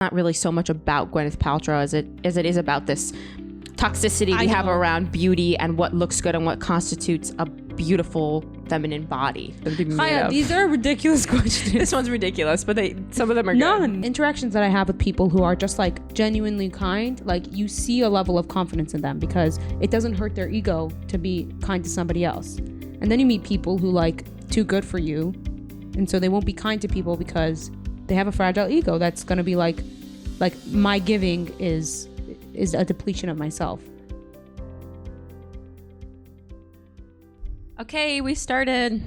not really so much about Gwyneth Paltrow as it is about this toxicity we have around beauty and what looks good and what constitutes a beautiful feminine body. Chaya, these are ridiculous questions. This one's ridiculous, but some of them are good. Interactions that I have with people who are just like genuinely kind, like you see a level of confidence in them because it doesn't hurt their ego to be kind to somebody else. And then you meet people who like too good for you, and so they won't be kind to people because they have a fragile ego that's gonna be like my giving is a depletion of myself. Okay, we started.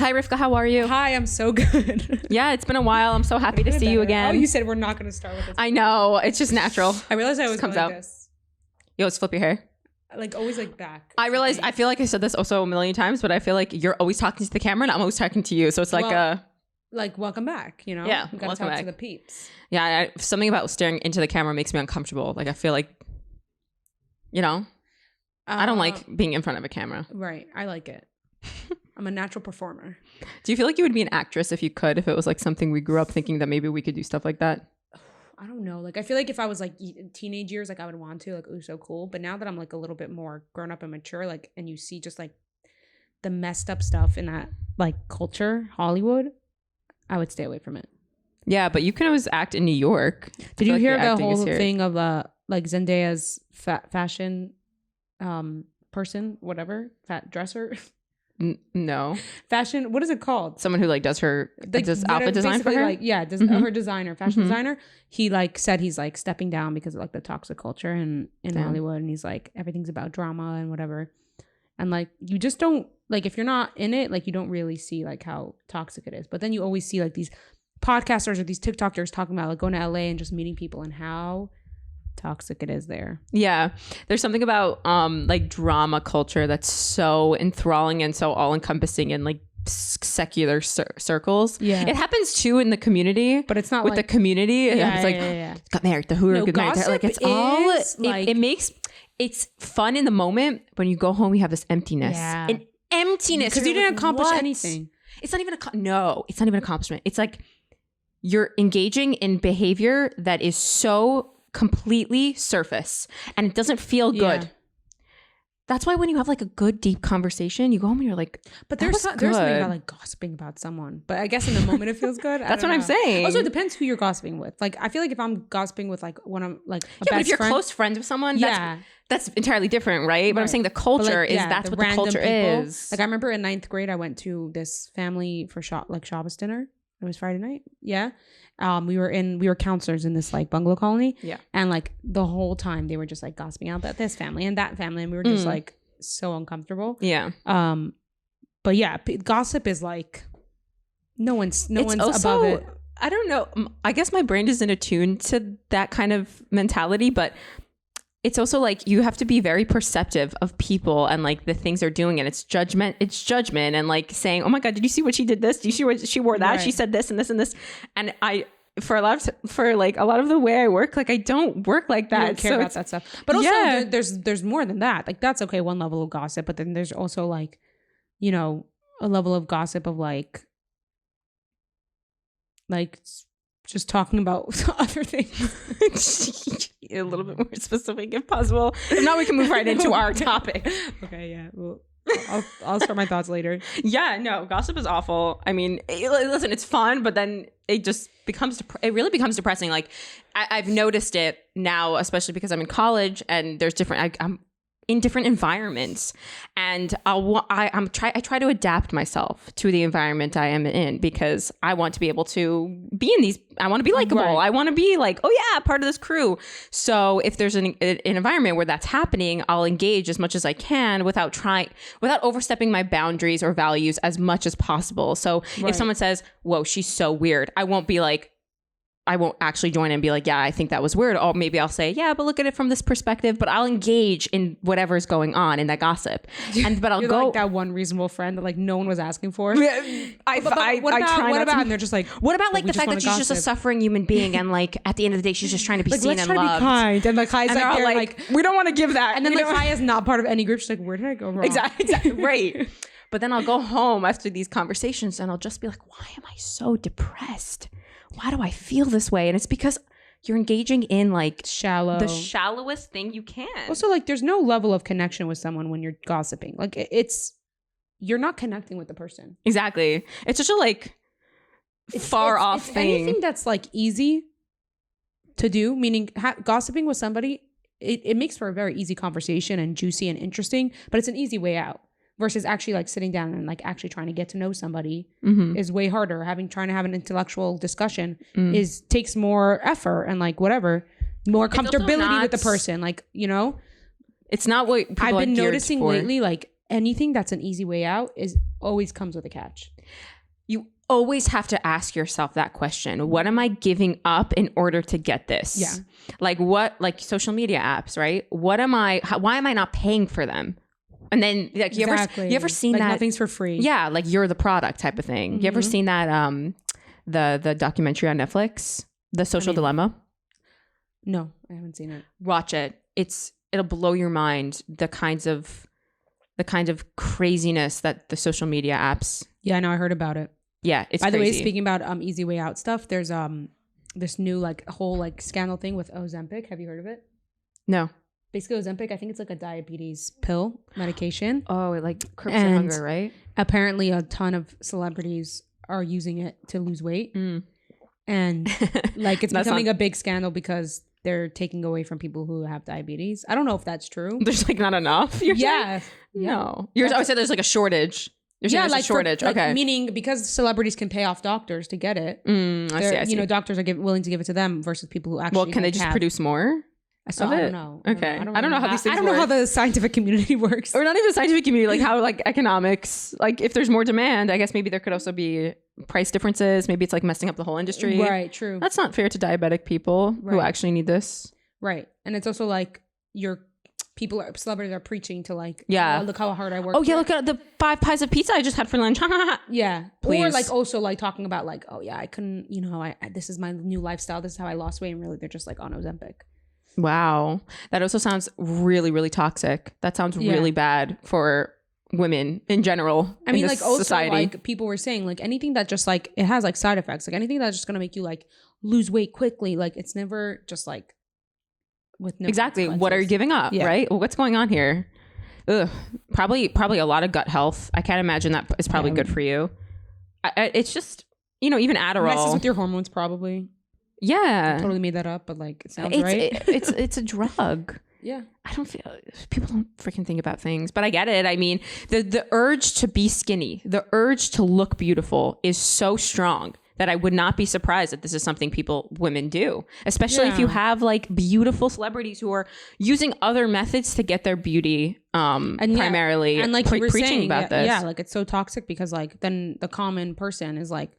Hi, Rivka, how are you? Hi, I'm so good. Yeah, it's been a while. I'm so happy to see you again. Oh, you said we're not going to start with this. I know. It's just natural. I realized I was going like this. You always flip your hair? Like always like back. I realized, I feel like I said this also a million times, but I feel like you're always talking to the camera and I'm always talking to you. So it's like like, welcome back, you know? Yeah, you gotta welcome talk back. to the peeps. Yeah, something about staring into the camera makes me uncomfortable. Like I feel like, you know, I don't like being in front of a camera. Right. I like it. I'm a natural performer. Do you feel like you would be an actress if you could, if it was like something we grew up thinking that maybe we could do stuff like that? I don't know. Like, I feel like if I was like teenage years, like I would want to, like, ooh, so cool. But now that I'm like a little bit more grown up and mature, like, and you see just like the messed up stuff in that like culture, Hollywood, I would stay away from it. Yeah, but you can always act in New York. Did you hear the whole thing of like Zendaya's fashion person, whatever, fat dresser? No. Fashion, what is it called? Someone who like does her outfit design for her? Like, yeah, her designer, fashion designer. He like said he's like stepping down because of like the toxic culture in Hollywood, and he's like everything's about drama and whatever. And like you just don't like if you're not in it, like you don't really see like how toxic it is. But then you always see like these podcasters or these TikTokers talking about like going to LA and just meeting people and how toxic it is there. Yeah, there's something about like drama culture that's so enthralling and so all-encompassing in like secular circles. Yeah, it happens too in the community, but it's not with like, the community. Yeah, it's like got married, the who are good married. Like it's all like it makes it's fun in the moment. When you go home, you have this emptiness, an emptiness because you didn't accomplish anything. It's not even it's not even an accomplishment. It's like you're engaging in behavior that is so completely surface and it doesn't feel good. Yeah. That's why when you have like a good deep conversation, you go home and you're like, but there's something about like gossiping about someone. But I guess in the moment it feels good. That's what I'm saying. Also, it depends who you're gossiping with. Like I feel like if I'm gossiping with like one of like a but if you're close friends with someone, that's entirely different, right? But I'm saying the culture is that's what the culture is. Like I remember in 9th grade, I went to this family for Shabbos dinner. It was Friday night. Yeah. We were counselors in this like bungalow colony. Yeah. And like the whole time they were just like gossiping about this family and that family. And we were just like so uncomfortable. Yeah. But yeah, gossip is like no one's above it. I don't know. I guess my brain isn't attuned to that kind of mentality, but it's also like you have to be very perceptive of people and like the things they're doing, and it's judgment and like saying, oh my God, did you see what she did this? Did you see what she wore that? Right. She said this and this and this. And for a lot of the way I work, like I don't work like that. You don't care about that stuff. But also there's more than that. Like that's okay, one level of gossip, but then there's also like, you know, a level of gossip of like just talking about other things. A little bit more specific if possible. If not, we can move right into our topic. Okay, yeah. Well, I'll start my thoughts later. Yeah, no, gossip is awful. I mean, listen, it's fun, but then it just it really becomes depressing. Like I've noticed it now, especially because I'm in college and there's I'm in different environments, and I try to adapt myself to the environment I am in because I want to be able to be in these. I want to be likable. Right. I want to be like, oh yeah, part of this crew. So if there's an environment where that's happening, I'll engage as much as I can without overstepping my boundaries or values as much as possible. So if someone says, "Whoa, she's so weird," I won't be like, I won't actually join and be like, yeah, I think that was weird. Or maybe I'll say, yeah, but look at it from this perspective. But I'll engage in whatever's going on in that gossip. But I'll go like that one reasonable friend that like no one was asking for. What about? And they're just like, what about like the fact that she's just a suffering human being and like at the end of the day she's just trying to be seen and loved. Let's try to be kind. And like Chaya's like we don't want to give that. And then like Chaya's not part of any group. She's like, where did I go wrong? Exactly. Right. But then I'll go home after these conversations and I'll just be like, why am I so depressed? Why do I feel this way? And it's because you're engaging in like Shallow. the shallowest thing you can. Also, like, there's no level of connection with someone when you're gossiping. Like, you're not connecting with the person. Exactly. It's such a like far off thing. Anything that's like easy to do, meaning gossiping with somebody, it makes for a very easy conversation and juicy and interesting, but it's an easy way out. Versus actually like sitting down and like actually trying to get to know somebody is way harder. Trying to have an intellectual discussion takes more effort and like whatever, more comfortability with the person. Like, you know, it's not what people I've been are geared noticing for. lately. Like anything that's an easy way out always comes with a catch. You always have to ask yourself that question. What am I giving up in order to get this? Yeah. Like social media apps, right? Why am I not paying for them? And then like you ever seen like that nothing's for free? Yeah, like you're the product type of thing. You ever seen that the documentary on Netflix, The Social Dilemma? No, I haven't seen it. Watch it. It'll blow your mind the kind of craziness that the social media apps. Yeah, I know, I heard about it. Yeah, it's by the way, crazy. speaking about easy way out stuff, there's this new like whole like scandal thing with Ozempic. Have you heard of it? No. Basically, Ozempic, I think it's like a diabetes pill medication. Oh, it like curbs your hunger, right? Apparently, a ton of celebrities are using it to lose weight. And like it's becoming a big scandal because they're taking away from people who have diabetes. I don't know if that's true. There's like not enough. Yeah. No. I would say there's like a shortage. You're saying there's a shortage. Okay. Meaning because celebrities can pay off doctors to get it. I see. You know, doctors are willing to give it to them versus people who actually. Well, can they just produce more? So I don't know. Okay. I don't know how these things work. I don't know how the scientific community works. Or not even the scientific community, like how like economics, like if there's more demand, I guess maybe there could also be price differences. Maybe it's like messing up the whole industry. Right, true. That's not fair to diabetic people who actually need this. Right. And it's also like celebrities are preaching to like, yeah, oh, look how hard I work. Oh yeah, look at the 5 pies of pizza I just had for lunch. Yeah. Please. Or like also like talking about like, oh yeah, I couldn't, you know, this is my new lifestyle. This is how I lost weight. And really they're just like on Ozempic. Wow. That also sounds really, really toxic. That sounds really bad for women in general. I mean, like also society. Like people were saying like anything that just like, it has like side effects, like anything that's just going to make you like lose weight quickly. Like it's never just like with no exactly. What are you giving up? Yeah. Right. Well, what's going on here? Ugh. Probably a lot of gut health. I can't imagine that is probably good for you. It's just, you know, even Adderall. Messes with your hormones probably. Yeah. I totally made that up, but like it sounds right. It's a drug. Yeah. I don't feel people don't freaking think about things, but I get it. I mean, the urge to be skinny, the urge to look beautiful is so strong that I would not be surprised that this is something women do, especially if you have like beautiful celebrities who are using other methods to get their beauty primarily and like preaching saying, about this. Yeah, like it's so toxic because like then the common person is like,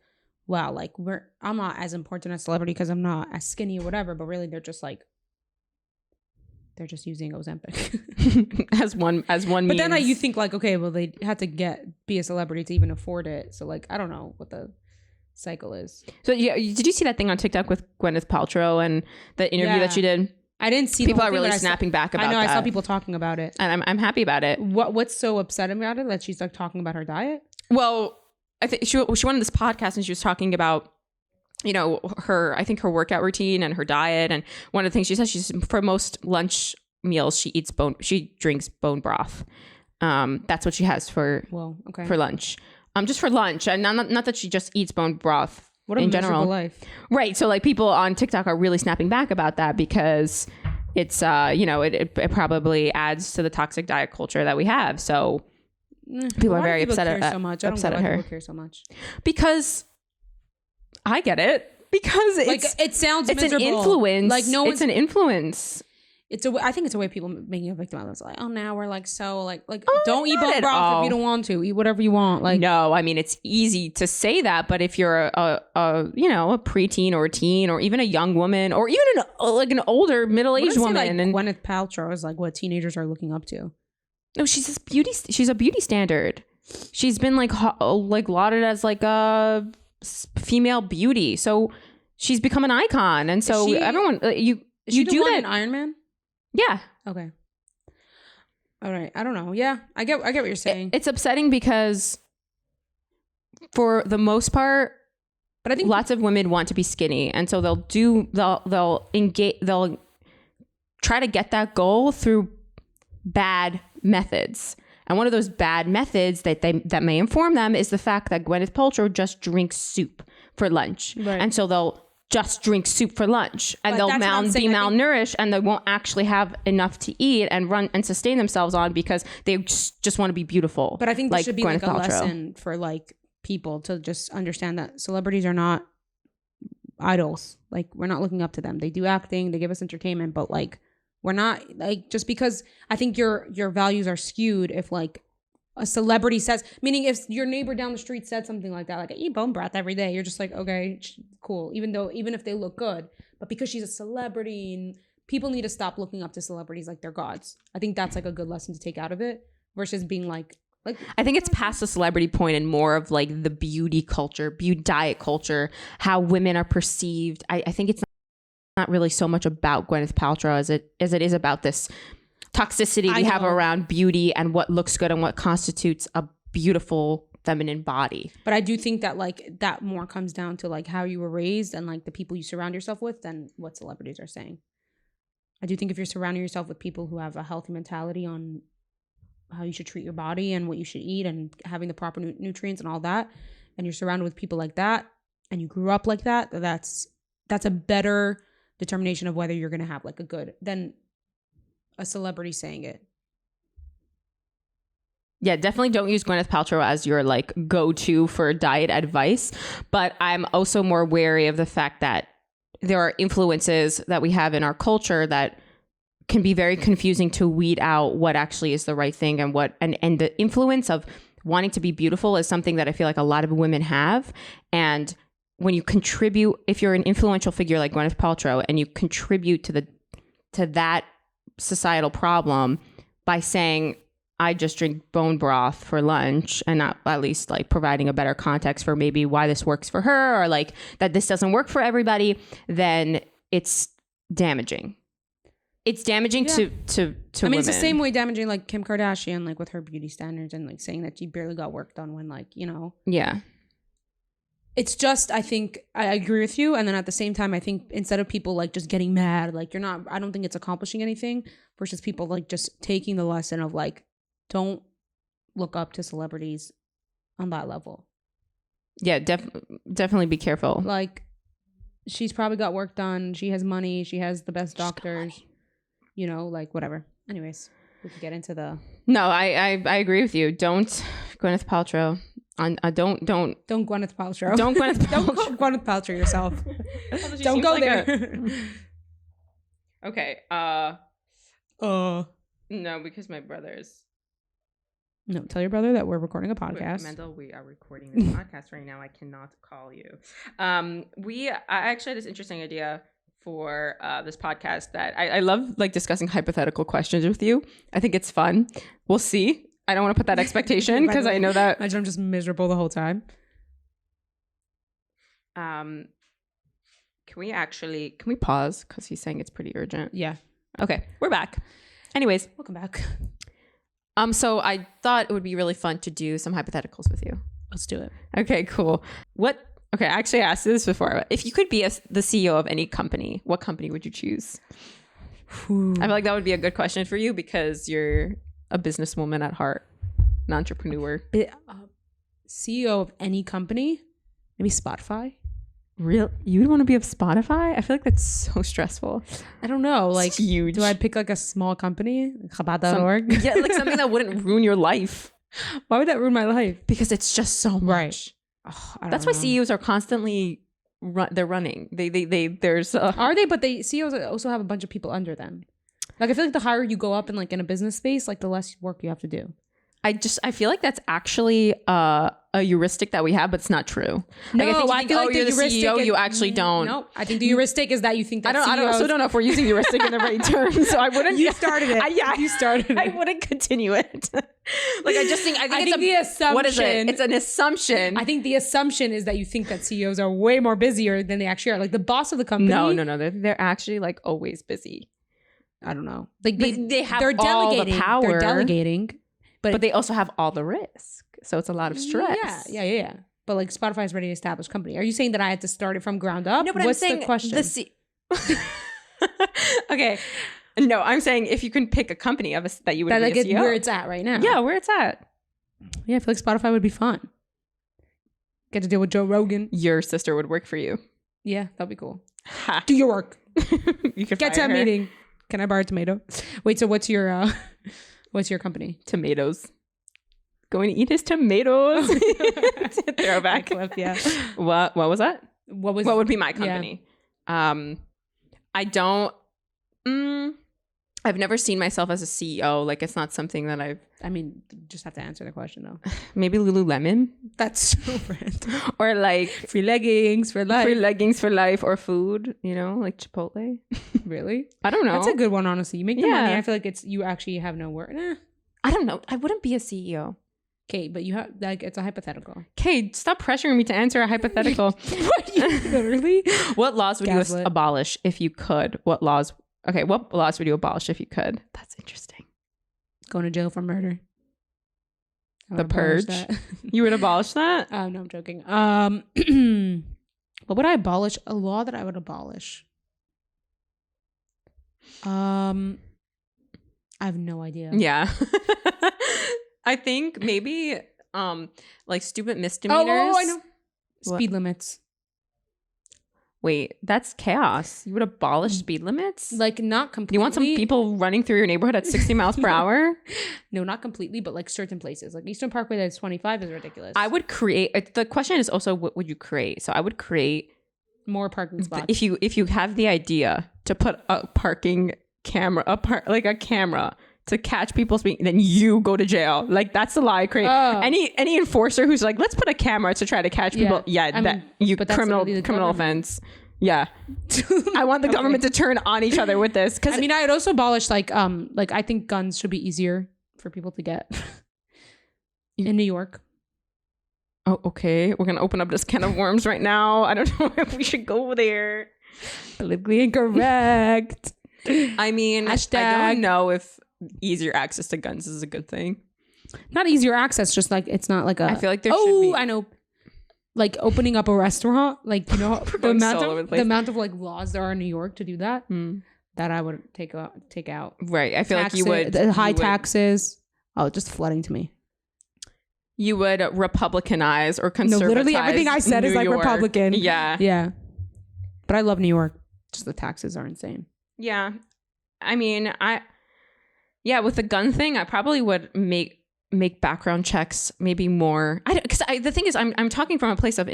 wow, like I'm not as important as celebrity because I'm not as skinny or whatever, but really they're just using Ozempic as one But then you think like, okay, well they had to be a celebrity to even afford it. So like I don't know what the cycle is. So yeah, did you see that thing on TikTok with Gwyneth Paltrow and the interview that she did? I didn't see people are really snapping back about that. I saw people talking about it. And I'm happy about it. What's so upset about it that she's like talking about her diet? Well, I think she went on this podcast and she was talking about, you know, her workout routine and her diet. And one of the things she says, for most lunch meals, she drinks bone broth. That's what she has for lunch. Just for lunch, and not that she just eats bone broth. What a in miserable general. Life. Right. So like people on TikTok are really snapping back about that because it's it probably adds to the toxic diet culture that we have. So people are very upset at so much. I don't know why people care so much. Because I get it. Because it's like it sounds it's miserable. An influence. Like it's an influence. I think it's a way people making a victim of it. It's like, oh, now we're like so like don't eat not bone at broth all. if you don't want to. Eat whatever you want. Like no, I mean it's easy to say that, but if you're a preteen or a teen or even a young woman or even an older middle-aged woman, like and Gwyneth Paltrow is like what teenagers are looking up to. No, she's a beauty standard. She's been like lauded as like a female beauty. So she's become an icon, and so everyone you do that in Iron Man. Yeah. Okay. All right. I don't know. Yeah, I get what you're saying. It's upsetting because for the most part, But I think lots of women want to be skinny, and so they'll try to get that goal through bad methods. And one of those bad methods that may inform them is the fact that Gwyneth Paltrow just drinks soup for lunch. Right. And so they'll just drink soup for lunch, and But they'll that's what I'm saying. be malnourished, and they won't actually have enough to eat and run and sustain themselves on because they just want to be beautiful. But I think there should be Gwyneth like a Paltrow. lesson for like people to just understand that celebrities are not idols. Like, we're not looking up to them. They do acting, they give us entertainment, but like, we're not, like, just because I think your values are skewed if like a celebrity says, meaning if your neighbor down the street said something like that, like, I eat bone broth every day, you're just like, okay, cool, even if they look good. But because she's a celebrity, and people need to stop looking up to celebrities like they're gods. I think that's like a good lesson to take out of it versus being like I think it's past the celebrity point and more of like the beauty culture, diet culture, how women are perceived. I think it's not really so much about Gwyneth Paltrow as it is about this toxicity we have around beauty and what looks good and what constitutes a beautiful feminine body. But I do think that like that more comes down to like how you were raised and like the people you surround yourself with than what celebrities are saying. I do think if you're surrounding yourself with people who have a healthy mentality on how you should treat your body and what you should eat and having the proper nutrients and all that, and you're surrounded with people like that and you grew up like that, that's a better determination of whether you're going to have like a good than a celebrity saying it. Yeah, definitely don't use Gwyneth Paltrow as your like go-to for diet advice. But I'm also more wary of the fact that there are influences that we have in our culture that can be very confusing to weed out what actually is the right thing and and the influence of wanting to be beautiful is something that I feel like a lot of women have. And when you contribute, if you're an influential figure like Gwyneth Paltrow and you contribute to that societal problem by saying, I just drink bone broth for lunch, and not at least like providing a better context for maybe why this works for her or like that this doesn't work for everybody, then it's damaging. It's damaging to I mean, women. It's the same way damaging like Kim Kardashian, like with her beauty standards and like saying that she barely got work done when like, you know. Yeah. It's just, I think I agree with you. And then at the same time, I think instead of people like just getting mad, like I don't think it's accomplishing anything versus people like just taking the lesson of like, don't look up to celebrities on that level. Yeah, definitely be careful. Like, she's probably got work done. She has money. She has the best doctors. You know, like whatever. Anyways, we could get into the. No, I agree with you. Don't Gwyneth Paltrow. Don't Gwyneth Paltrow. Don't Gwyneth Paltrow. Don't Gwyneth Paltrow yourself. Don't go like there. Okay. No, because my brother's. No, tell your brother that we're recording a podcast. Mendel, we are recording this podcast right now. I cannot call you. I actually had this interesting idea for this podcast that I love like discussing hypothetical questions with you. I think it's fun. We'll see. I don't want to put that expectation because I know that. Imagine I'm just miserable the whole time. Can we pause? Because he's saying it's pretty urgent. Yeah. Okay. We're back. Anyways. Welcome back. So I thought it would be really fun to do some hypotheticals with you. Let's do it. Okay, cool. Okay, I actually asked this before. If you could be the CEO of any company, what company would you choose? I feel like that would be a good question for you because you're a businesswoman at heart, an entrepreneur. CEO of any company? Maybe Spotify? Real? You would want to be of Spotify? I feel like that's so stressful. I don't know. Like, it's huge. Do I pick like a small company? Chabad.org? Yeah, like something that wouldn't ruin your life. Why would that ruin my life? Because it's just so much. Right. That's why CEOs are constantly they're running. There's are they? But CEOs also have a bunch of people under them. Like I feel like the higher you go up in like in a business space, like the less work you have to do. I feel like that's actually a heuristic that we have, but it's not true. No, like, I feel like you're the CEO, you actually don't. No, I think the heuristic is that you think that I don't know if we're using heuristic in the right terms, so I wouldn't. You started it. You started it. I wouldn't continue it. Like I think the assumption. What is it? It's an assumption. I think the assumption is that you think that CEOs are way more busier than they actually are. Like the boss of the company. No. They're actually like always busy. I don't know. Like they have they're all delegating. the power. They're delegating. But they also have all the risk. So it's a lot of stress. Yeah. But like Spotify is already an established company. Are you saying that I had to start it from ground up? No, but What's I'm saying the question? Okay. No, I'm saying if you can pick a company that you would That be like a CEO. where it's at right now. Yeah, where it's at. Yeah, I feel like Spotify would be fun. Get to deal with Joe Rogan. Your sister would work for you. Yeah, that'd be cool. Ha. Do your work. You could Get to fire a her. meeting. Can I borrow a tomato? Wait, so what's your company? Tomatoes. Going to eat his tomatoes. Throwback. Clip, yeah. What was that? What What would be my company? I don't. I've never seen myself as a CEO. Like, it's not something that I've. I mean, you just have to answer the question though. Maybe Lululemon, That's so random. or like Free leggings for life. free leggings for life, or food. You know, like Chipotle. Really? I don't know. That's a good one, honestly. You make the Yeah. money. I feel like it's you actually have no work. I don't know. I wouldn't be a CEO. Okay, but you have like it's a hypothetical. Okay, stop pressuring me to answer a hypothetical. What? Literally? What laws would Gaslit. you abolish if you could? What laws would you abolish if you could? That's interesting. Going to jail for murder. I The would abolish Purge? that. You would abolish that? No, I'm joking. What would I abolish? A law that I would abolish. I have no idea. Yeah. I think maybe like stupid misdemeanors. Oh, I know. What? Speed limits. Wait, that's chaos. You would abolish speed limits? Like not completely. You want some people running through your neighborhood at 60 miles per hour? No, not completely, but like certain places. Like Eastern Parkway that's 25 is ridiculous. I would create the question is also what would you create? So I would create more parking spots. if you have the idea to put a parking camera, a camera to catch people speeding, then you go to jail. Like that's the lie I create. Oh. Any enforcer who's like, let's put a camera to try to catch people. Yeah, I mean, but that's criminal literally the government. offense. Yeah, I want the government to turn on each other with this. Because I mean, I'd also abolish like I think guns should be easier for people to get in New York. oh, okay, we're gonna open up this can of worms right now. I don't know if we should go there. Politically incorrect. I mean, Hashtag. I don't know if easier access to guns is a good thing. Not easier access, just like it's not like a. I feel like there should be. I know. Like opening up a restaurant, like you know the going amount so all over of the place. like laws there are in New York to do that. That I would take out. Right. I feel Taxes, like you would the high you would- taxes. Oh, just flooding to me. You would Republicanize or conservatize. No, literally everything I said is New like York. Republican. Yeah. Yeah, but I love New York. Just the taxes are insane. Yeah. I mean, with the gun thing, I probably would make background checks maybe more. Because the thing is, I'm talking from a place of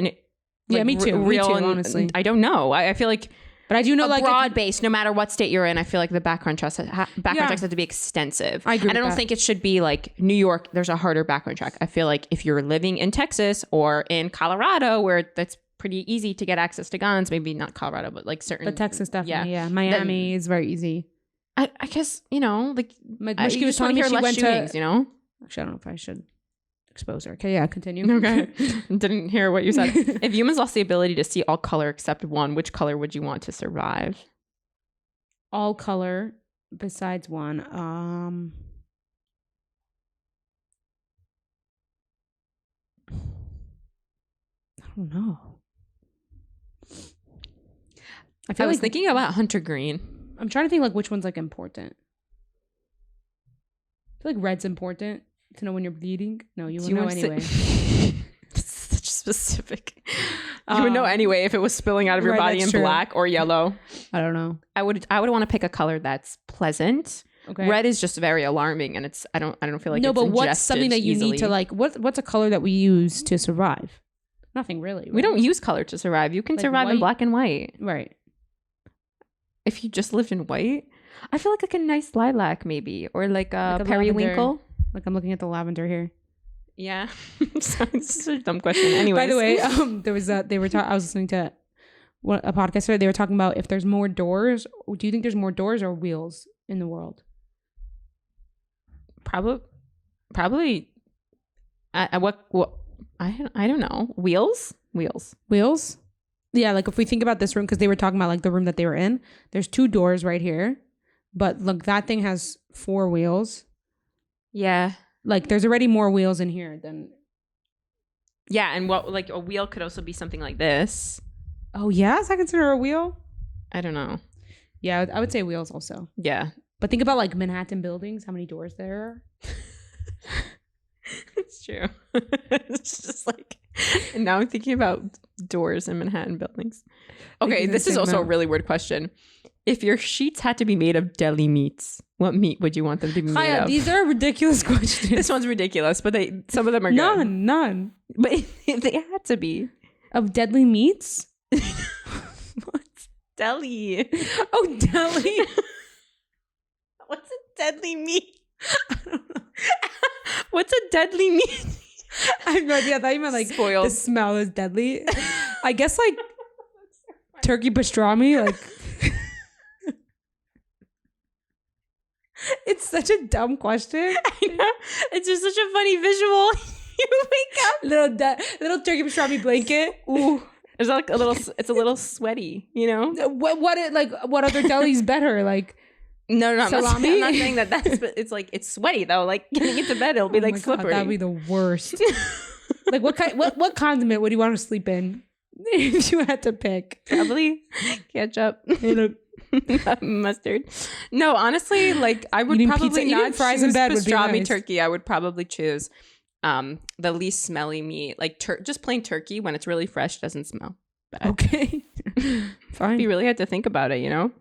Yeah, me too. Me too, and honestly. I don't know. I feel like But I do know, like, broad based, no matter what state you're in, I feel like the background checks checks have to be extensive. I agree and I with don't that. think it should be like New York. There's a harder background check. I feel like if you're living in Texas or in Colorado, where that's pretty easy to get access to guns, maybe not Colorado, but like certain. but Texas definitely, yeah. yeah. Miami is very easy. I guess like Mushki you was just wanna telling me hear she less went shootings, to. you know. Actually, I don't know if I should expose her. Okay, yeah, continue. Okay. Didn't hear what you said. If humans lost the ability to see all color except one, which color would you want to survive? All color besides one. I don't know. I was thinking about Hunter Green. I'm trying to think like which one's like important. I feel like red's important to know when you're bleeding. No, you will know anyway. Such specific. You would know anyway if it was spilling out of your right, body in that's true. black or yellow. I don't know. I would want to pick a color that's pleasant. Okay. Red is just very alarming, and I don't feel like no, it's but what's ingested something that you need to easily. like? What's a color that we use to survive? Nothing really. We right? don't use color to survive. You can Like survive in white? black and white. Right. If you just lived in white, I feel like a nice lilac maybe, or like a Like a periwinkle. Like I'm looking at the lavender here. Yeah. So this is a dumb question. Anyways. By the way, there was I was listening to a podcast where they were talking about if there's more doors. Do you think there's more doors or wheels in the world? Probably. What? I don't know. Wheels. Wheels? Yeah, like if we think about this room, because they were talking about like the room that they were in. There's 2 doors right here, but look, that thing has 4 wheels. Yeah. Like there's already more wheels in here than Yeah, and what like a wheel could also be something like this. Oh yeah, is that considered a wheel? I don't know. Yeah, I would say wheels also. Yeah. But think about like Manhattan buildings, how many doors there are. It's true. It's just like, and now I'm thinking about doors in Manhattan buildings. Okay, this is also a really weird question. If your sheets had to be made of deli meats, what meat would you want them to be made of? These are ridiculous questions. This one's ridiculous, but some of them are good. None. But if they had to be. Of deadly meats? What's deli? Oh, deli. What's a deadly meat? I don't know. What's a deadly meat? I have no idea. I thought you meant like spoiled. The smell is deadly. I guess like turkey pastrami, like it's such a dumb question. I know. It's just such a funny visual. You wake up little turkey pastrami blanket. Ooh. It's like it's a little sweaty, you know? What other deli's better? Like No, salami? I'm not saying that's, but it's like, it's sweaty though. Like getting into bed, it'll be like slippery. God, that'd be the worst. Like what condiment would you want to sleep in if you had to pick? Probably ketchup. Mustard. No, honestly, like I would probably pizza, not fries choose in bed would be pastrami nice. turkey. I would probably choose the least smelly meat, like just plain turkey. When it's really fresh, doesn't smell bad. Okay, fine. You really had to think about it, you know.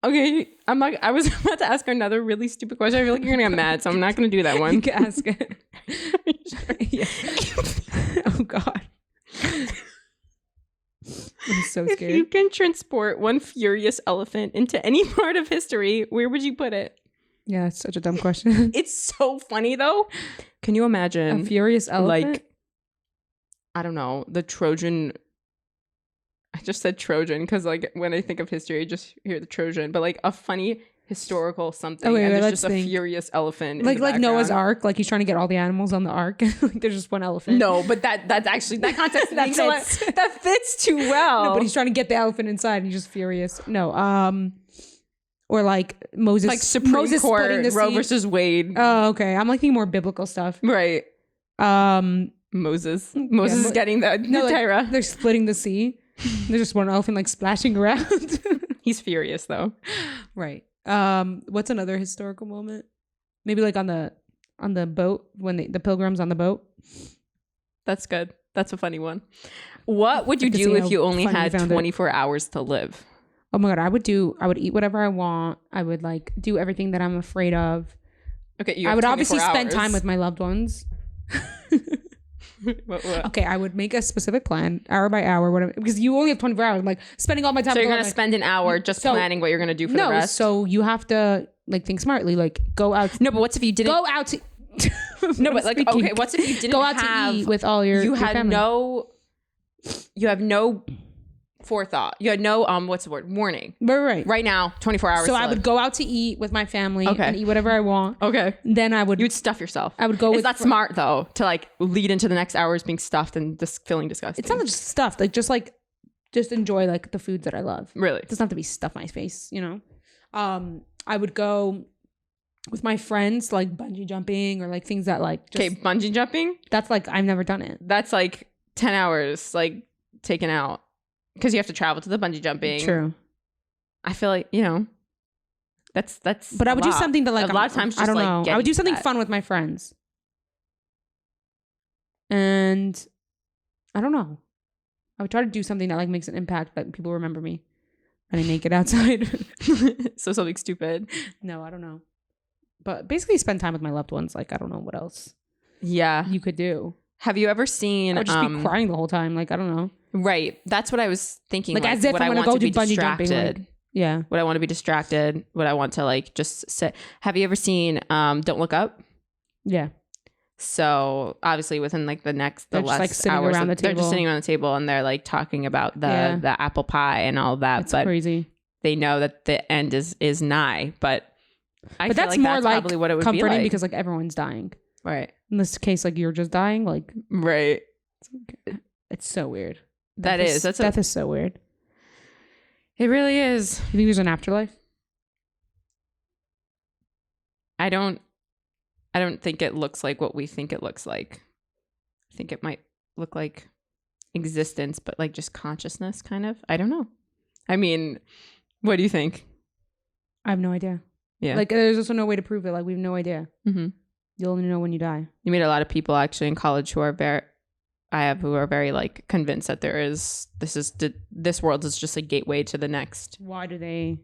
Okay, I was about to ask another really stupid question. I feel like you're gonna get mad, so I'm not gonna do that one. You can ask it. Yeah. Oh God. I'm so scared. If you can transport one furious elephant into any part of history, where would you put it? Yeah, it's such a dumb question. It's so funny though. Can you imagine A furious elephant? like, I don't know, the Trojan. I just said Trojan because like when I think of history, I just hear the Trojan, but like a funny historical something. Okay, and wait, there's let's just think. a furious elephant. In like the Noah's background. Ark, like he's trying to get all the animals on the ark. Like there's just one elephant. No, but that's actually that context That fits. fits. That fits too well. No, but he's trying to get the elephant inside and he's just furious. No, or like Moses, like Supreme Moses Court, splitting the Roe sea. versus Wade. Oh, okay. I'm like thinking more biblical stuff. Right. Moses is getting the like, Tyra. they're splitting the sea. There's just one elephant like splashing around. He's furious though. Right. What's another historical moment? Maybe like on the boat when the pilgrims on the boat. That's good. That's a funny one. What would you I can do see if how you only funny you had found it. 24 hours to live? Oh my God, I would eat whatever I want. I would like do everything that I'm afraid of. Okay, you I have would 24 obviously spend hours. time with my loved ones. what? Okay, I would make a specific plan, hour by hour, whatever, because you only have 24 hours. I'm like spending all my time. So you're with gonna my- spend an hour just So- planning what you're gonna do for no, the rest? so you have to like think smartly. Like go out. No, but what's if you didn't? Go out to. No, but like, okay, what's if you didn't go out have, to eat with all your you your had family. you have no forethought. You had no what's the word? Warning. Right. Right now, 24 hours. So to I live. would go out to eat with my family Okay. and eat whatever I want. Okay. Then I would. You would stuff yourself. I would go Is with. that smart though? To like lead into the next hours being stuffed and just feeling disgusting. It's not just stuff. Just enjoy like the foods that I love. really. It doesn't have to be stuff my face, you know. I would go with my friends, like bungee jumping or like things that like. Just, Okay, bungee jumping. That's like I've never done it. That's like 10 hours like taken out because you have to travel to the bungee jumping. True. I feel like that's. But I would do something that like a lot of times. I Just, don't like, know. I getting would do to something that. fun with my friends. And I don't know. I would try to do something that like makes an impact that people remember me when I make it outside. So something stupid. No, I don't know. But basically spend time with my loved ones. Like I don't know what else Yeah. you could do. Have you ever seen? I would just be crying the whole time. Like I don't know. Right. That's what I was thinking. Like, as if would I'm I gonna want go to do be bungee jumping, distracted? like- Yeah. Would I want to be distracted? Would I want to like just sit? Have you ever seen Don't Look Up? Yeah. So obviously within like the They're just, last like, sitting hours, around the they're just table. sitting around the table and they're like talking about the Yeah. the apple pie and all that. It's but crazy. they know that the end is nigh. But I But feel that's like more that's like probably what it would be comforting like. because like everyone's dying. Right. In this case, like you're just dying. Like Right. it's so weird. That is. That's death is so weird. it really is. You think there's an afterlife? I don't think it looks like what we think it looks like. I think it might look like existence, but like just consciousness kind of? I don't know. I mean, what do you think? I have no idea. Yeah. Like, there's also no way to prove it. Like, we have no idea. Mm-hmm. You'll only know when you die. You meet a lot of people actually in college who are very like convinced that this world is just a gateway to the next. Why do they,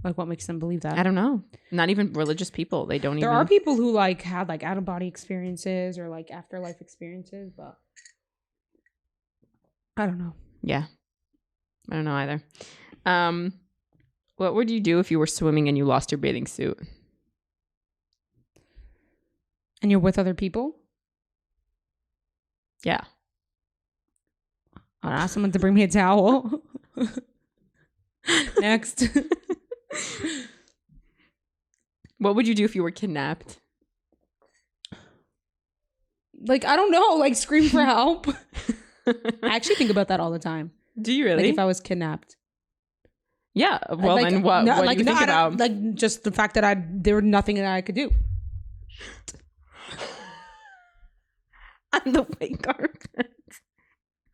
like, what makes them believe that? I don't know. Not even religious people. They don't There even. are people who like had like out of body experiences or like afterlife experiences, but I don't know. Yeah. I don't know either. What would you do if you were swimming and you lost your bathing suit? And you're with other people? Yeah. I'll ask someone to bring me a towel. Next. What would you do if you were kidnapped? Like, I don't know. Like, scream for help. I actually think about that all the time. Do you really? Like, if I was kidnapped. Yeah. Well, like, then what do you think I don't- about? Like, just the fact that there was nothing that I could do. On the white carpet.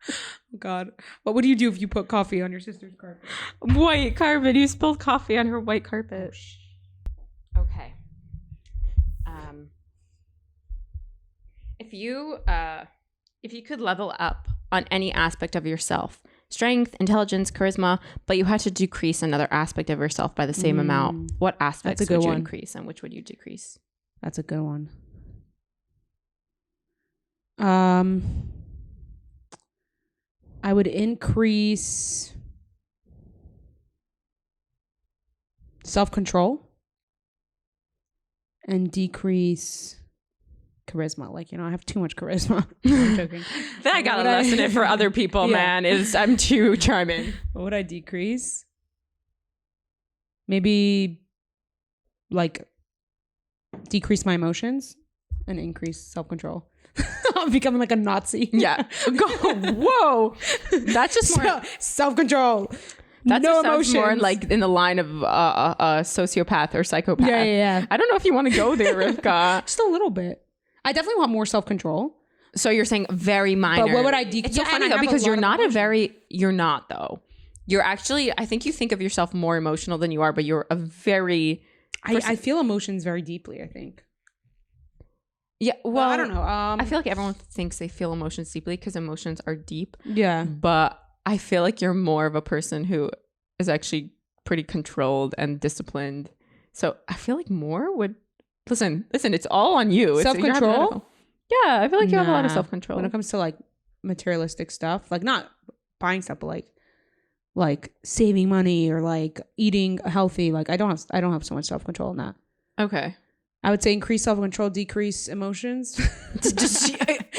Oh, God. What would you do if you put coffee on your sister's carpet? White carpet. You spilled coffee on her white carpet. Okay. If you could level up on any aspect of yourself, strength, intelligence, charisma, but you had to decrease another aspect of yourself by the same amount, what aspects That's a good would you one. increase and which would you decrease? That's a good one. I would increase self-control and decrease charisma. Like, I have too much charisma. I'm joking. Then I gotta What would I- lessen it for other people, Yeah. man. I'm too charming. What would I decrease? Maybe like decrease my emotions and increase self-control. I'm becoming like a Nazi. Yeah. Whoa. That's just more. Self-control. That no just sounds emotions. more like in the line of a sociopath or psychopath. Yeah. I don't know if you want to go there, Rivka. Just a little bit. I definitely want more self-control. So you're saying very minor. But what would I decrease? It's so funny though because you're not though. You're actually, I think you think of yourself more emotional than you are, but you're a very. I feel emotions very deeply, I think. Yeah, well, I don't know. I feel like everyone thinks they feel emotions deeply because emotions are deep. Yeah. But I feel like you're more of a person who is actually pretty controlled and disciplined. So I feel like more would listen. It's all on you. Self-control? Yeah, I feel like you have a lot of Nah. self-control. When it comes to like materialistic stuff, like not buying stuff, but like saving money or like eating healthy. Like I don't have so much self-control in that. Okay. I would say increase self-control, decrease emotions.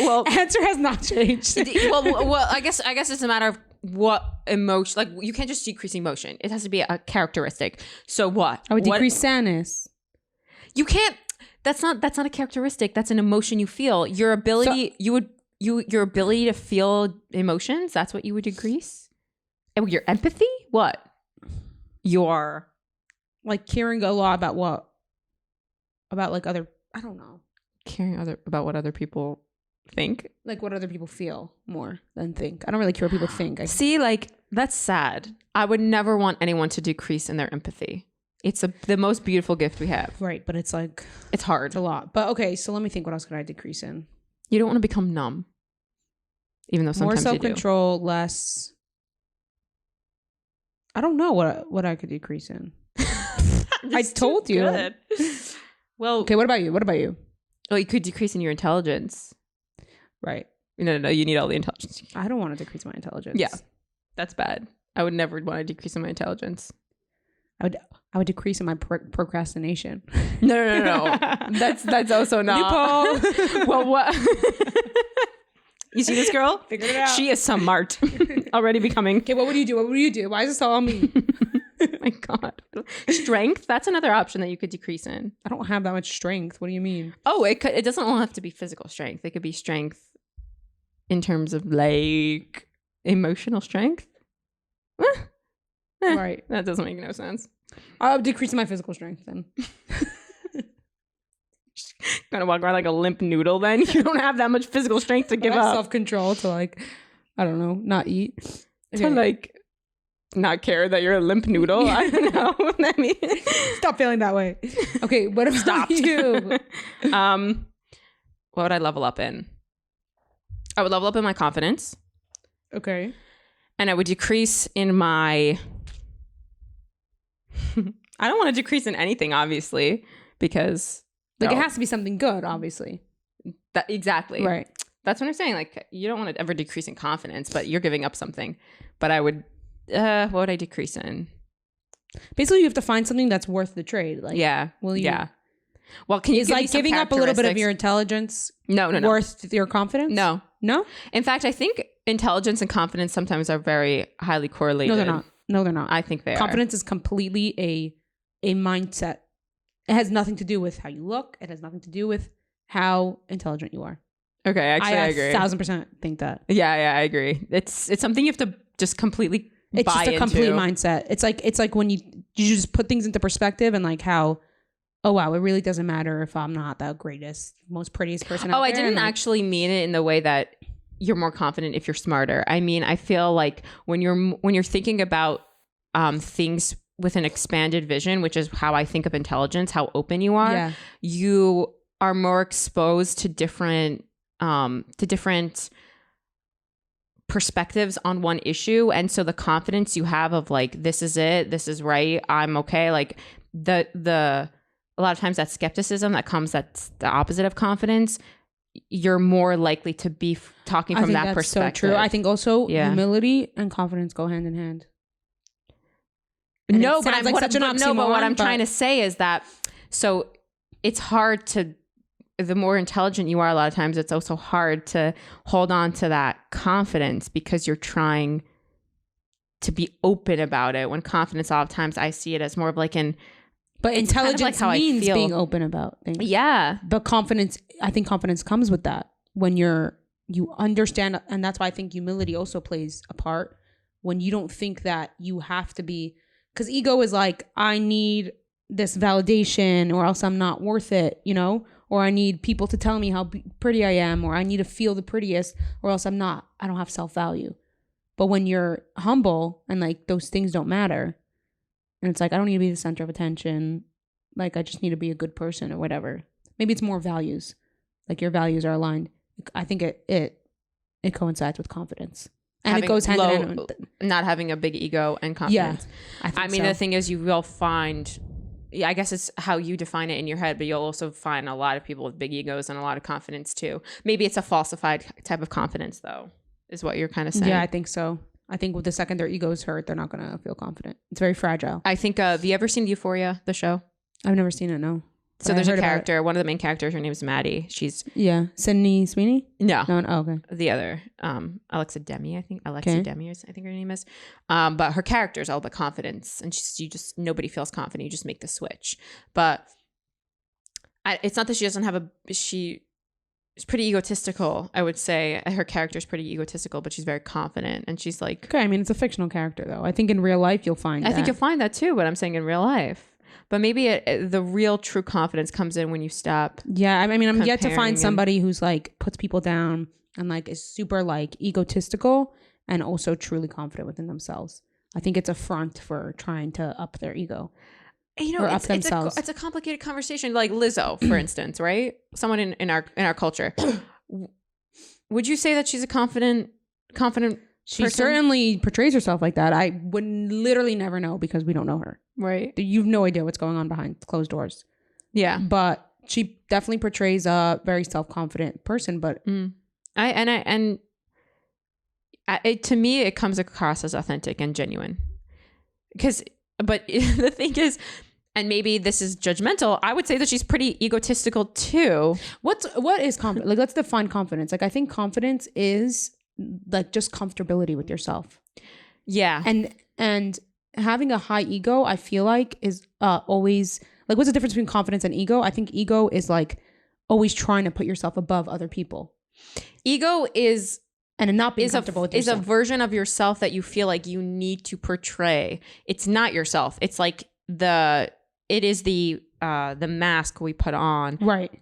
Well, Answer has not changed. well, I guess it's a matter of what emotion. Like you can't just decrease emotion. It has to be a characteristic. So what? I would decrease sadness. You can't. That's not a characteristic. That's an emotion you feel. Your ability. Your ability to feel emotions. That's what you would decrease. And your empathy. What? Your Like caring a lot about what? About like other. I don't know. caring about what other people think. Like what other people feel more than think. I don't really care what people think. See, like that's sad. I would never want anyone to decrease in their empathy. It's the most beautiful gift we have. Right, but it's like It's hard. it's a lot. But okay, so let me think. What else could I decrease in? You don't want to become numb, even though More sometimes self-control, less. I don't know what I could decrease in. you do. I told you. Good. Well, Okay, what about you? What about you? well, you could decrease in your intelligence. Right. No. You need all the intelligence. I don't want to decrease my intelligence. Yeah. That's bad. I would never want to decrease in my intelligence. I would decrease in my procrastination. No. That's also not. Loophole. Well, what? You see this girl? Figured it out. She is smart. Already becoming. Okay, what would you do? What would you do? Why is this all on me? Oh my God. Strength. That's another option that you could decrease in. I don't have that much strength. What do you mean? Oh, it doesn't all have to be physical strength. It could be strength in terms of like emotional strength. Right. That doesn't make no sense. I'll decrease my physical strength then. gonna walk around like a limp noodle. Then you don't have that much physical strength to give up. Self-control to like, I don't know, not eat. To like not care that you're a limp noodle. I don't know. I mean, stop feeling that way. Okay, what about you? What would I level up in? I would level up in my confidence. Okay. And I would decrease in my... I don't want to decrease in anything, obviously, because... Like, it has to be something good, obviously. Exactly. Right. That's what I'm saying. Like, you don't want to ever decrease in confidence, but you're giving up something. But I would... what would I decrease in? Basically, you have to find something that's worth the trade. Like, yeah. Will you... Yeah. Well, can you is give like me some giving up a little bit of your intelligence no. worth your confidence? No. No? In fact, I think intelligence and confidence sometimes are very highly correlated. No, they're not. No, they're not. I think they Confidence is completely a mindset. It has nothing to do with how you look. It has nothing to do with how intelligent you are. Okay, actually, I agree. 1,000% think that. Yeah, I agree. It's something you have to just completely it's buy just a complete into. mindset. It's like when you just put things into perspective and like how, oh wow, it really doesn't matter if I'm not the greatest, most prettiest person out there. I didn't actually mean it in the way that you're more confident if you're smarter. I mean, I feel like when you're thinking about things with an expanded vision, which is how I think of intelligence, how open you are, you are more exposed to different perspectives on one issue. And so the confidence you have of like, this is it, this is right, I'm okay. Like a lot of times that skepticism that comes, that's the opposite of confidence. You're more likely to be talking from that perspective. So true. I think also humility and confidence go hand in hand. No, but what I'm trying to say is that, so it's hard to, the more intelligent you are, a lot of times it's also hard to hold on to that confidence because you're trying to be open about it. When confidence, a lot of times I see it as more of like but intelligence kind of means being open about things. Yeah. But confidence, I think confidence comes with that when you understand. And that's why I think humility also plays a part when you don't think that you have to be, because ego is like, I need this validation or else I'm not worth it, you know, or I need people to tell me how pretty I am, or I need to feel the prettiest or else I don't have self-value. But when you're humble and like those things don't matter, and it's like, I don't need to be the center of attention. Like, I just need to be a good person or whatever. Maybe it's more values. Like, your values are aligned. I think it coincides with confidence. And it goes hand in hand with not having a big ego and confidence. Yeah, I mean, the thing is, you will find, I guess it's how you define it in your head, but you'll also find a lot of people with big egos and a lot of confidence too. Maybe it's a falsified type of confidence, though, is what you're kind of saying. Yeah, I think so. I think with the second their ego's hurt, they're not going to feel confident. It's very fragile. I think, have you ever seen Euphoria, the show? I've never seen it, no. So there's a character, one of the main characters, her name is Maddie. She's... Yeah. Sydney Sweeney? No. Oh, okay. The other, Alexa Demi, I think. Alexa Demi, I think her name is. But her character is all about confidence. And nobody feels confident. You just make the switch. But it's not that she doesn't have she's pretty egotistical, I would say. Her character is pretty egotistical, but she's very confident. And she's like... Okay, I mean, it's a fictional character, though. I think in real life, you'll find that. I think you'll find that, too, but I'm saying in real life. But maybe the real true confidence comes in when you stop. Yeah, I mean, I'm yet to find somebody who's like puts people down and like is super like egotistical and also truly confident within themselves. I think it's a front for trying to up their ego. You know, it's a complicated conversation. Like Lizzo, for instance, right? Someone in our culture. Would you say that she's a confident? She person? Certainly portrays herself like that. I would literally never know because we don't know her. Right. You've no idea what's going on behind closed doors. Yeah. But she definitely portrays a very self-confident person. But to me, it comes across as authentic and genuine. But the thing is, and maybe this is judgmental, I would say that she's pretty egotistical too. What is confidence? Like, let's define confidence. Like, I think confidence is like just comfortability with yourself. Yeah. And having a high ego, I feel like is always like, what's the difference between confidence and ego? I think ego is like always trying to put yourself above other people. Ego is not being comfortable with yourself. Is a version of yourself that you feel like you need to portray. It's not yourself. It's like it is the mask we put on. Right.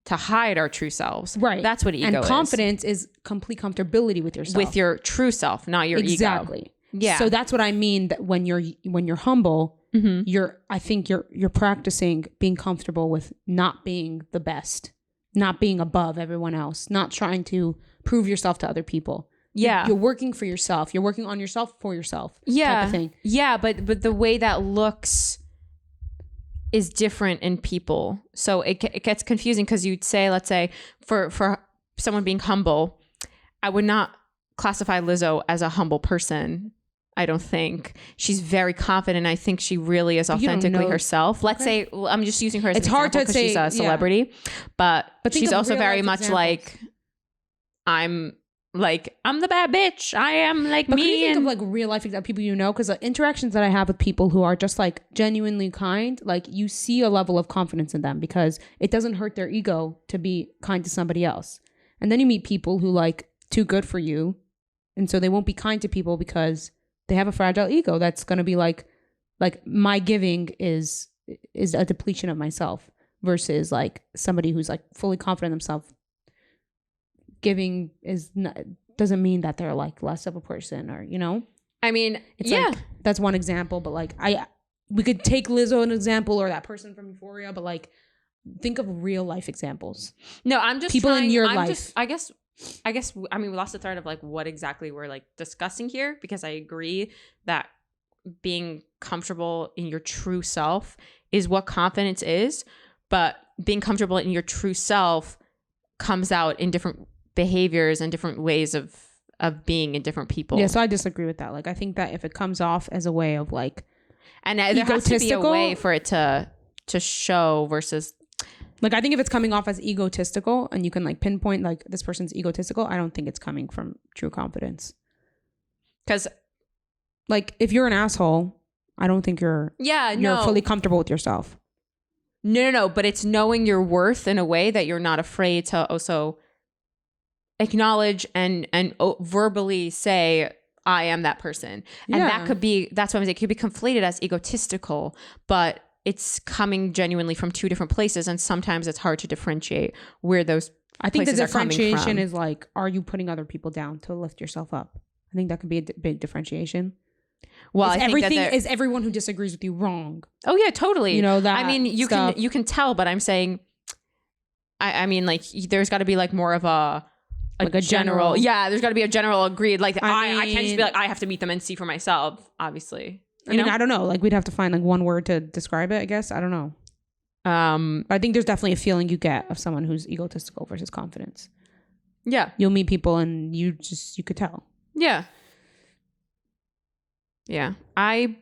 to hide our true selves. Right. That's what ego and is. confidence is complete comfortability with yourself. With your true self, not your ego. Exactly. Yeah. So that's what I mean, that when you're humble, I think you're practicing being comfortable with not being the best, not being above everyone else, not trying to prove yourself to other people. Yeah. You're working for yourself. You're working on yourself for yourself. Yeah. Type of thing. Yeah, but the way that looks is different in people. So it gets confusing because you'd say, let's say, for someone being humble, I would not classify Lizzo as a humble person. I don't think. She's very confident. I think she really is authentically herself. Let's say, well, I'm just using her as It's an hard example to because she's say, a celebrity, but think she's of also real very life much examples. like, I'm the bad bitch. I am like But me. can you think and of like real life people you know? Because the interactions that I have with people who are just like genuinely kind, like you see a level of confidence in them because it doesn't hurt their ego to be kind to somebody else. And then you meet people who like too good for you, and so they won't be kind to people because they have a fragile ego that's going to be like my giving is a depletion of myself versus like somebody who's like fully confident in themselves. Giving doesn't mean that they're like less of a person, or I mean, it's yeah. like, that's one example, but like we could take Lizzo an example or that person from Euphoria, but like think of real life examples. No, I'm just people trying, in your I'm life. Just, I guess I mean we lost the thread of like what exactly we're like discussing here, because I agree that being comfortable in your true self is what confidence is, but being comfortable in your true self comes out in different behaviors and different ways of being in different people. Yeah, so I disagree with that. Like I think that if it comes off as a way of like, and there has to be a egotistical, way for it to show versus like, I think if it's coming off as egotistical and you can like pinpoint like this person's egotistical, I don't think it's coming from true confidence. Because like if you're an asshole, I don't think you're fully comfortable with yourself. No, but it's knowing your worth in a way that you're not afraid to also acknowledge and verbally say, I am that person. And that's what I'm saying. It could be conflated as egotistical, but it's coming genuinely from two different places. And sometimes it's hard to differentiate where those I think the places are coming differentiation from. is like, are you putting other people down to lift yourself up? I think that could be a big differentiation. Well, is I think everything that is everyone who disagrees with you wrong? Oh yeah, totally. You know that. I mean, you can tell, but I'm saying, I mean, like there's got to be like more of a general. Yeah, there's got to be a general agreed. Like I can't just be like I have to meet them and see for myself. Obviously, I don't know. Like we'd have to find like one word to describe it. I guess I don't know. But I think there's definitely a feeling you get of someone who's egotistical versus confidence. Yeah, you'll meet people and you could tell. Yeah. Yeah, I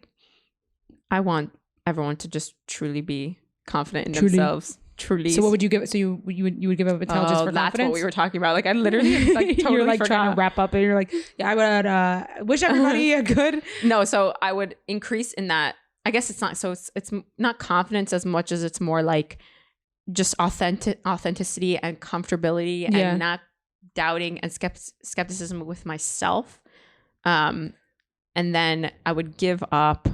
want everyone to just truly be confident in themselves. Truly. So what would you give? So you would give up intelligence for confidence? That's what we were talking about. Like I literally like totally you're like forgot. Trying to wrap up, and you're like, yeah, I would wish everybody a good. No, so I would increase in that. I guess it's not. So it's not confidence as much as it's more like just authenticity and comfortability and not doubting and skepticism with myself. And then I would give up.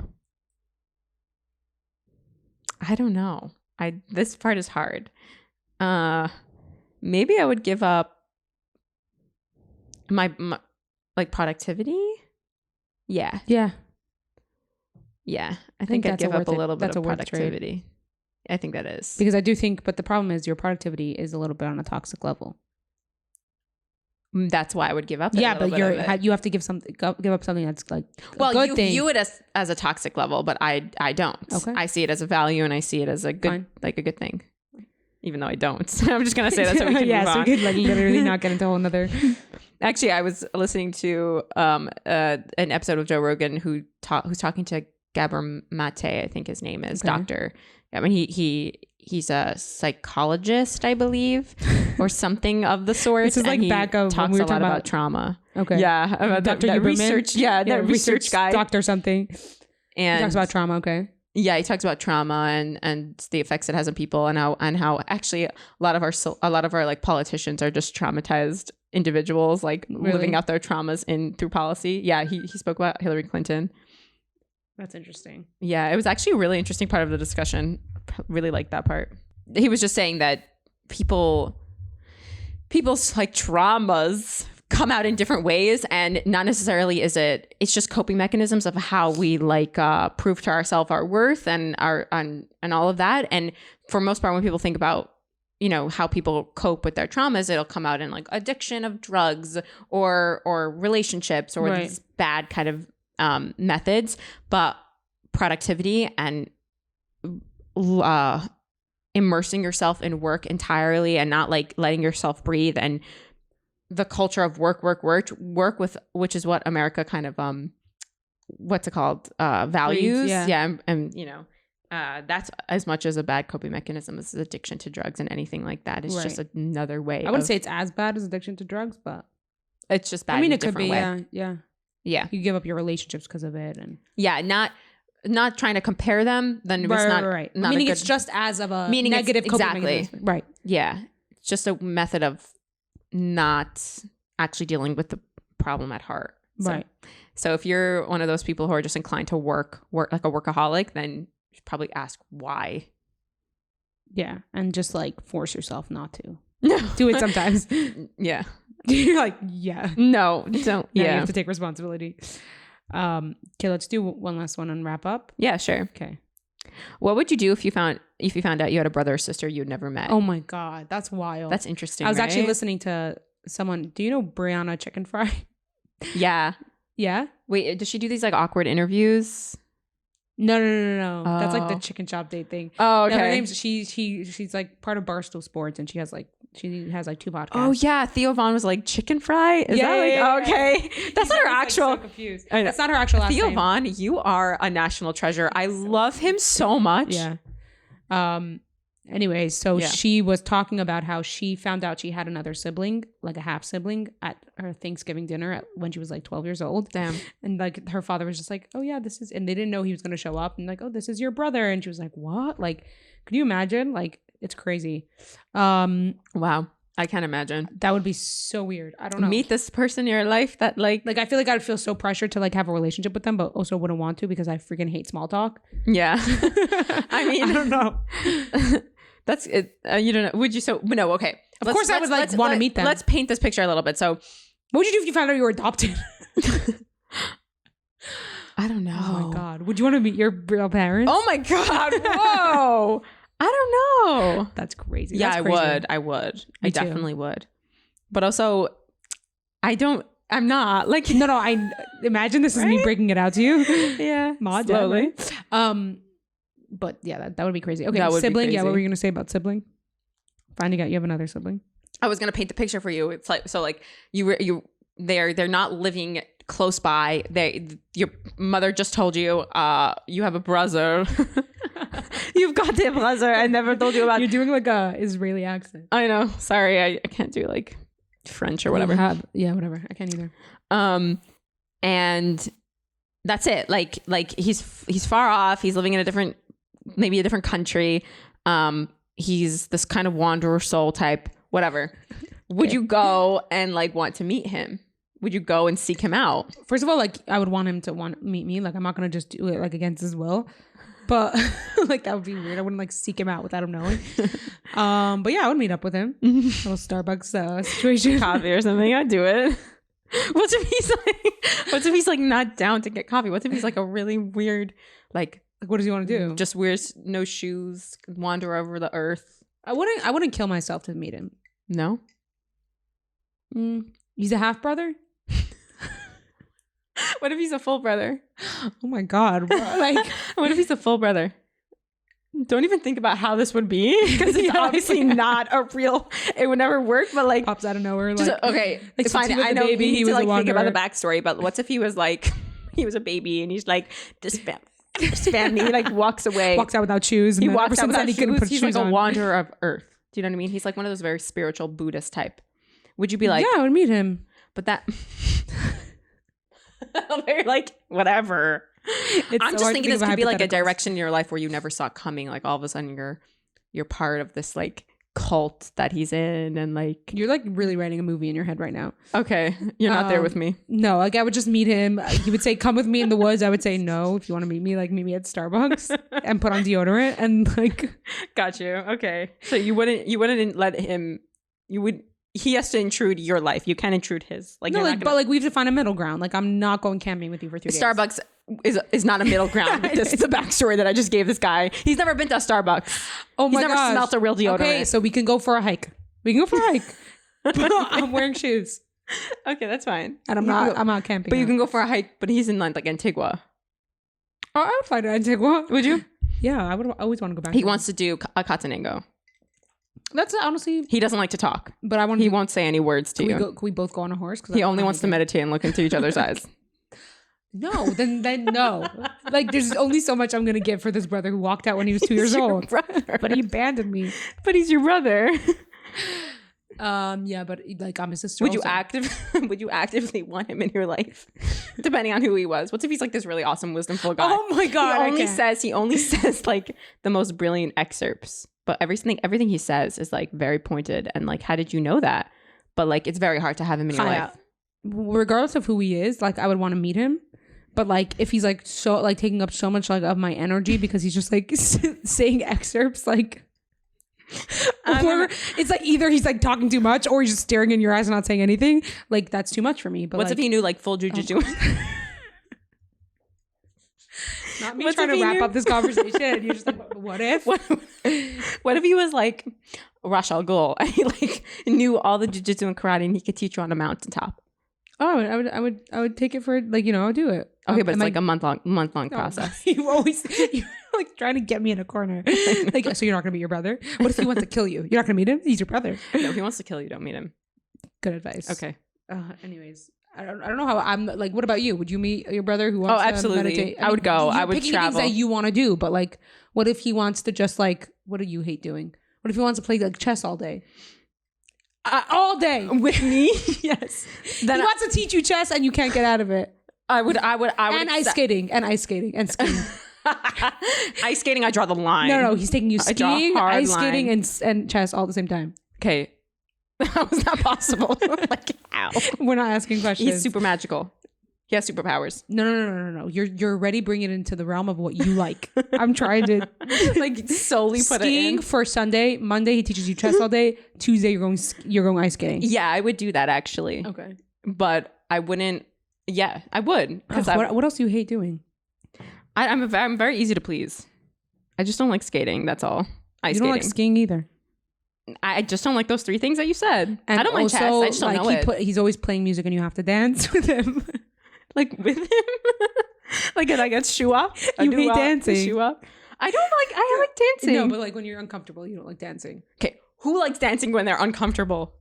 I don't know. This part is hard. Maybe I would give up my like productivity. Yeah. I think I'd give up a little bit of productivity. I think that is because I do think, but the problem is your productivity is a little bit on a toxic level. That's why I would give up. But you have to give up something that's like you view it as a toxic level, but I don't. Okay. I see it as a value and I see it as a good a good thing, even though I don't. I'm just gonna say that so we can move on. So we could like literally not get into a whole nother. Actually, I was listening to an episode of Joe Rogan who's talking to Gabor Mate, I think his name is, doctor. I mean he's a psychologist, I believe, or something of the sort. This is like back of talks when we were a lot talking about trauma. Okay. Yeah. About that research. Yeah. That research guy. Doctor something. And he talks about trauma. Okay. Yeah. He talks about trauma and the effects it has on people and how actually a lot of our like politicians are just traumatized individuals, like living out their traumas through policy. Yeah. He spoke about Hillary Clinton. That's interesting. Yeah, it was actually a really interesting part of the discussion. Really liked that part. He was just saying that people's like traumas come out in different ways, and not necessarily it's just coping mechanisms of how we like prove to ourselves our worth and and all of that. And for most part, when people think about, you know, how people cope with their traumas, it'll come out in like addiction of drugs or relationships or these bad kind of methods. But productivity and immersing yourself in work entirely and not like letting yourself breathe, and the culture of work with, which is what America kind of what's it called, values. And you know, that's as much as a bad coping mechanism as addiction to drugs and anything like that. It's just another way. I wouldn't say it's as bad as addiction to drugs, but it's just bad. I mean, in it a could be. way. Yeah. You give up your relationships because of it, and not trying to compare them. Then it's not right. Not meaning it's just as of a negative coping mechanism. Right. Yeah, it's just a method of not actually dealing with the problem at heart. Right. So if you're one of those people who are just inclined to work like a workaholic, then you should probably ask why. Yeah, and just like force yourself not to do it sometimes. Yeah. You're like, yeah. No, don't. You have to take responsibility. Okay, let's do one last one and wrap up. Yeah, sure. Okay. What would you do if you found out you had a brother or sister you'd never met? Oh my God, that's wild. That's interesting. I was actually listening to someone. Do you know Brianna Chicken Fry? Yeah. Yeah. Wait, does she do these like awkward interviews? No. That's like the chicken shop date thing. Oh, okay. No, her name's she's like part of Barstool Sports, and she has like 2 podcasts. Oh yeah, Theo Vaughn was like chicken fry. Is that like okay? That's not her actual. Like, so confused. I know. That's not her actual last Theo name. Vaughn, you are a national treasure. I love him so much. Yeah. Anyway, so she was talking about how she found out she had another sibling, like a half sibling, at her Thanksgiving dinner when she was like 12 years old. Damn. And like her father was just like, oh yeah, this is, and they didn't know he was going to show up, and like, oh, this is your brother. And she was like, what? Like, could you imagine? Like, it's crazy. Wow. I can't imagine. That would be so weird. I don't know. Meet this person in your life that like I feel like I'd feel so pressured to like have a relationship with them, but also wouldn't want to because I freaking hate small talk. Yeah. I mean, I don't know. That's it. You don't know. Would you? So no. Okay. Of course, I would like want to meet them. Let's paint this picture a little bit. So, what would you do if you found out you were adopted? I don't know. Oh my God. Would you want to meet your real parents? Oh my God. Whoa. I don't know. That's crazy. Yeah, That's crazy. I would. Me I too. definitely would. But also, I'm not like no. I imagine this is me breaking it out to you. Yeah, Maud, slowly. Right? But yeah, that would be crazy. Okay, that would sibling. Be crazy. Yeah, what were you gonna say about sibling? Finding out you have another sibling. I was gonna paint the picture for you. It's like so, like they're not living close by. Your mother just told you, you have a brother. You've got a brother. I never told you about. You're doing like a Israeli accent. I know. Sorry, I can't do like French or whatever. Yeah, whatever. I can't either. And that's it. Like he's far off. He's living in maybe a different country. He's this kind of wanderer soul type, whatever. Would you go and like want to meet him? Would you go and seek him out? First of all, like I would want him to want to meet me. Like I'm not gonna just do it like against his will. But like that would be weird. I wouldn't like seek him out without him knowing. But yeah, I would meet up with him. Little Starbucks situation, coffee or something. I'd do it. What if he's like not down to get coffee? What if he's like a really weird like what does he want to do? Just wears no shoes, wander over the earth. I wouldn't kill myself to meet him. No. He's a half brother. What if he's a full brother? Oh my God. Like, what if he's a full brother? Don't even think about how this would be because it's obviously not a real. It would never work. But like pops out of nowhere. Like, just, okay, like fine. I know baby, he was to like a think about the backstory. But what if he was like he was a baby and he's like this family like walks away, walks out without shoes. He walks out without shoes. He's like a wanderer of earth. Do you know what I mean? He's like one of those very spiritual Buddhist type. Would you be like, yeah, I would meet him. But that. They're like whatever. I'm just thinking this could be like a direction in your life where you never saw coming. Like all of a sudden you're part of this like cult that he's in, and like You're like really writing a movie in your head right now. okay, you're not there with me. No, like I would just meet him. He would say, "Come with me in the woods." I would say, "No, if you want to meet me, like meet me at Starbucks and put on deodorant." And like, Got you. Okay, so you wouldn't let him. You would. He has to intrude your life. You can't intrude his. Like no, you're like, not but like we have to find a middle ground. Like I'm not going camping with you for 2 days. Starbucks is not a middle ground. This is the backstory that I just gave this guy. He's never been to a Starbucks. Oh my He's never gosh. smelt a real deodorant. Okay, so we can go for a hike. We can go for a hike. I'm wearing shoes, Okay, that's fine. and I'm not camping. But you out. can go for a hike. But he's in like Antigua. Oh, I would find it Antigua. Would you? Yeah, I would always want to go back. He there. wants to do a Catanengo. That's honestly, He doesn't like to talk. but I want. He won't say any words to you. Can we both go on a horse? He only wants to meditate and look into each other's eyes. No, then no. Like, there's only so much I'm gonna give for this brother who walked out when he was 2 years He's your old, brother. but he abandoned me. But he's your brother. Yeah, but like I'm his sister. Would you also. would you actively want him in your life? Depending on who he was. What's if he's like this really awesome, wisdomful guy? Oh my god! He only says like the most brilliant excerpts. But everything he says is like very pointed and like, how did you know that? But like it's very hard to have him in your life. Regardless of who he is, like I would want to meet him. But like if he's like so like taking up so much like of my energy because he's just like saying excerpts like or it's like either he's like talking too much or he's just staring in your eyes and not saying anything. Like that's too much for me. But what's if he knew like full jujitsu? Not me trying to wrap up this conversation. You're just like, what if? What if he was like Ra's al Ghul and he like knew all the jujitsu and karate and he could teach you on a mountaintop? Oh, I would take it for like I'll do it. Okay, but it's like a month long process. You're like trying to get me in a corner. Like, so you're not gonna meet your brother? What if he wants to kill you? You're not gonna meet him? He's your brother. No, if he wants to kill you, don't meet him. Good advice. Okay. Anyways, I don't know how I'm like. What about you? Would you meet your brother who wants? Oh, absolutely. To meditate? I would go. I would picking travel. Things that you want to do, but like, what if he wants to just like? What do you hate doing? What if he wants to play like chess all day? All day With me? Yes. Then he wants to teach you chess and you can't get out of it. I would. And ice skating and skiing. Ice skating, I draw the line. No, he's taking you skiing, ice skating, and chess all at the same time. Okay. How is that possible? Like, how? We're not asking questions. He's super magical. He has superpowers. No. You're already bringing it into the realm of what you like. I'm trying to like solely put it in. Skiing for Sunday. Monday he teaches you chess all day. Tuesday you're going ice skating. Yeah, I would do that actually. Okay. But I wouldn't. Yeah, I would. Because what else do you hate doing? I'm very easy to please. I just don't like skating. That's all. You don't like skiing either. I just don't like those three things that you said. And I don't mind chess. I just don't know it. He's always playing music and you have to dance with him. Like with him? Like I get shoe up? You hate dancing. Shoe up? I like dancing. No, but like when you're uncomfortable, you don't like dancing. Okay. Who likes dancing when they're uncomfortable?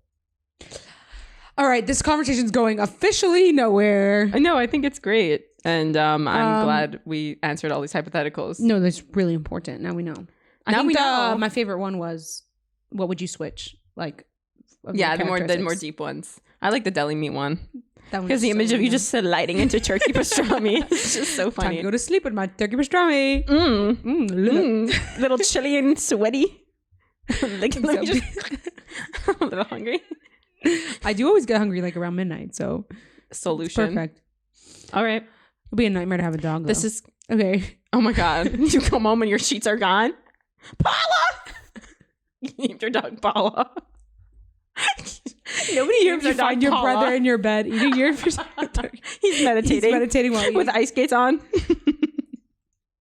All right, this conversation's going officially nowhere. No, I think it's great. And I'm glad we answered all these hypotheticals. No, that's really important. Now we know. I think we know. My favorite one was, what would you switch? Like, yeah, the more deep ones. I like the deli meat one. Because the image of you just sliding into turkey pastrami is just so funny. Time to go to sleep with my turkey pastrami. Little chilly and sweaty. Like, I'm a little hungry. I do always get hungry like around midnight, so solution. Perfect. All right. It'll be a nightmare to have a dog, though. This is okay. Oh my god. You come home and your sheets are gone. Paula! You named your dog Paula. Nobody here if you find your brother in your bed eating your He's meditating while with ice skates on.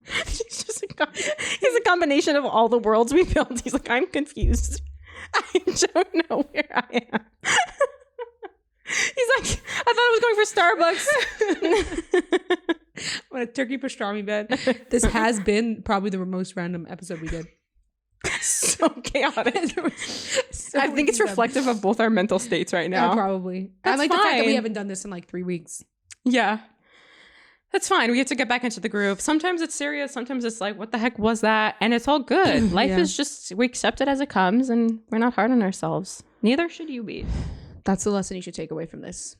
He's a combination of all the worlds we built. He's like, I'm confused. I don't know where I am. He's like, I thought I was going for Starbucks. On a turkey pastrami bed. This has been probably the most random episode we did. So chaotic. I think it's reflective of both our mental states right now. Yeah, probably. That's I like fine. the fact that we haven't done this in like 3 weeks. Yeah. That's fine. We have to get back into the groove. Sometimes it's serious. Sometimes it's like, what the heck was that? And it's all good. Life is just, we accept it as it comes and we're not hard on ourselves. Neither should you be. That's the lesson you should take away from this.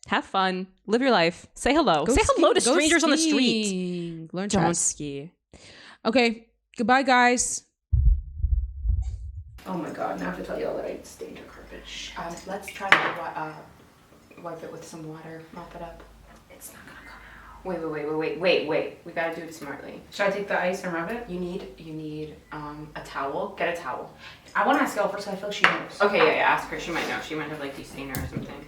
Have fun. Live your life. Say hello. Say hello to strangers on the street. Learn Don't chess. ski. Okay. Goodbye, guys. Oh my god, now I have to tell you all that I stained your carpet. Let's try to wipe it with some water, mop it up. It's not gonna come out. Wait. We gotta do it smartly. Should I take the ice and rub it? You need a towel. Get a towel. I want to ask Elle first, I feel like she knows. Okay, yeah, ask her. She might know. She might have like de-stainer or something.